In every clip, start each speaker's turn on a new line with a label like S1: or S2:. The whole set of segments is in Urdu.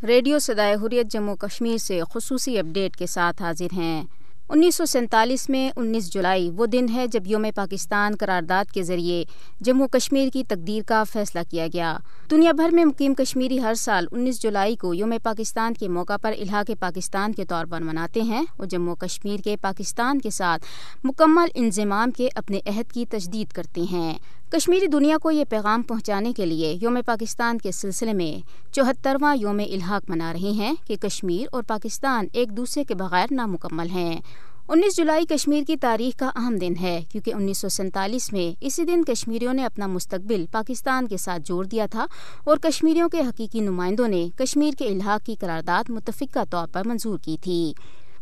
S1: ریڈیو صدائے حریت جموں کشمیر سے خصوصی اپڈیٹ کے ساتھ حاضر ہیں۔ 1947 میں 19 جولائی وہ دن ہے جب یوم پاکستان قرارداد کے ذریعے جموں کشمیر کی تقدیر کا فیصلہ کیا گیا۔ دنیا بھر میں مقیم کشمیری ہر سال 19 جولائی کو یوم پاکستان کے موقع پر الحاق پاکستان کے طور پر مناتے ہیں اور جموں کشمیر کے پاکستان کے ساتھ مکمل انضمام کے اپنے عہد کی تجدید کرتے ہیں۔ کشمیری دنیا کو یہ پیغام پہنچانے کے لیے یوم پاکستان کے سلسلے میں 74واں یوم الحاق منا رہے ہیں کہ کشمیر اور پاکستان ایک دوسرے کے بغیر نامکمل ہیں۔ 19 جولائی کشمیر کی تاریخ کا اہم دن ہے کیونکہ 1947 میں اسی دن کشمیریوں نے اپنا مستقبل پاکستان کے ساتھ جوڑ دیا تھا اور کشمیریوں کے حقیقی نمائندوں نے کشمیر کے الحاق کی قرارداد متفقہ طور پر منظور کی تھی۔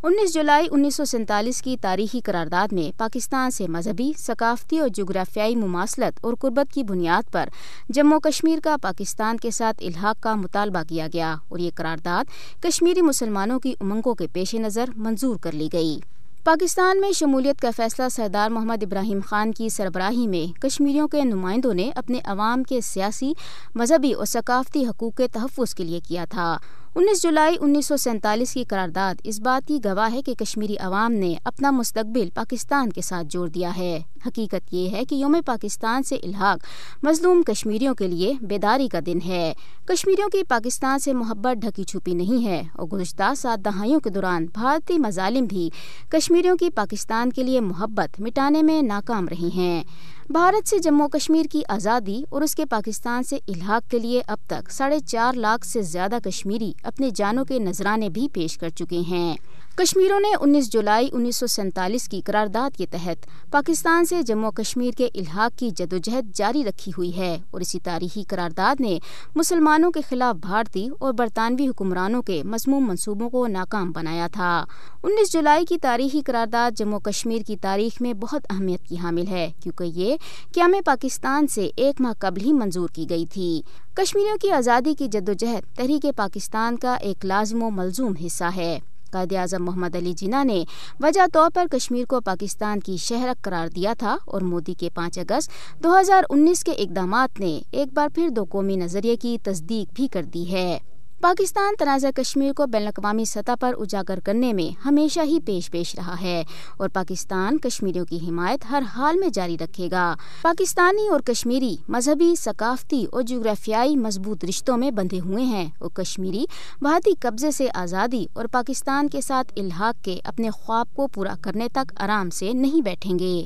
S1: 19 جولائی 1947 کی تاریخی قرارداد میں پاکستان سے مذہبی، ثقافتی اور جغرافیائی مماثلت اور قربت کی بنیاد پر جموں کشمیر کا پاکستان کے ساتھ الحاق کا مطالبہ کیا گیا اور یہ قرارداد کشمیری مسلمانوں کی امنگوں کے پیش نظر منظور کر لی گئی۔ پاکستان میں شمولیت کا فیصلہ سردار محمد ابراہیم خان کی سربراہی میں کشمیریوں کے نمائندوں نے اپنے عوام کے سیاسی، مذہبی اور ثقافتی حقوق کے تحفظ کے لیے کیا تھا۔ 19 جولائی 1947 کی قرارداد اس بات کی گواہ ہے کہ کشمیری عوام نے اپنا مستقبل پاکستان کے ساتھ جوڑ دیا ہے۔ حقیقت یہ ہے کہ یوم پاکستان سے الحاق مظلوم کشمیریوں کے لیے بیداری کا دن ہے۔ کشمیریوں کی پاکستان سے محبت ڈھکی چھپی نہیں ہے اور گزشتہ 7 دہائیوں کے دوران بھارتی مظالم بھی کشمیریوں کی پاکستان کے لیے محبت مٹانے میں ناکام رہی ہیں۔ بھارت سے جموں کشمیر کی آزادی اور اس کے پاکستان سے الحاق کے لیے اب تک 4.5 لاکھ سے زیادہ کشمیری اپنے جانوں کے نذرانے بھی پیش کر چکے ہیں۔ کشمیریوں نے 19 جولائی 1947 کی قرارداد کے تحت پاکستان سے جموں کشمیر کے الحاق کی جدوجہد جاری رکھی ہوئی ہے اور اسی تاریخی قرارداد نے مسلمانوں کے خلاف بھارتی اور برطانوی حکمرانوں کے مذموم منصوبوں کو ناکام بنایا تھا۔ 19 جولائی کی تاریخی قرارداد جموں کشمیر کی تاریخ میں بہت اہمیت کی حامل ہے کیونکہ یہ قیام پاکستان سے 1 ماہ قبل ہی منظور کی گئی تھی۔ کشمیریوں کی آزادی کی جدوجہد تحریک پاکستان کا ایک لازم و ملزوم حصہ ہے۔ قائد اعظم محمد علی جناح نے وجہ طور پر کشمیر کو پاکستان کی شہرک قرار دیا تھا اور مودی کے 5 اگست 2019 کے اقدامات نے ایک بار پھر 2 قومی نظریے کی تصدیق بھی کر دی ہے۔ پاکستان تنازع کشمیر کو بین الاقوامی سطح پر اجاگر کرنے میں ہمیشہ ہی پیش رہا ہے اور پاکستان کشمیریوں کی حمایت ہر حال میں جاری رکھے گا۔ پاکستانی اور کشمیری مذہبی، ثقافتی اور جغرافیائی مضبوط رشتوں میں بندھے ہوئے ہیں اور کشمیری بھارتی قبضے سے آزادی اور پاکستان کے ساتھ الحاق کے اپنے خواب کو پورا کرنے تک آرام سے نہیں بیٹھیں گے۔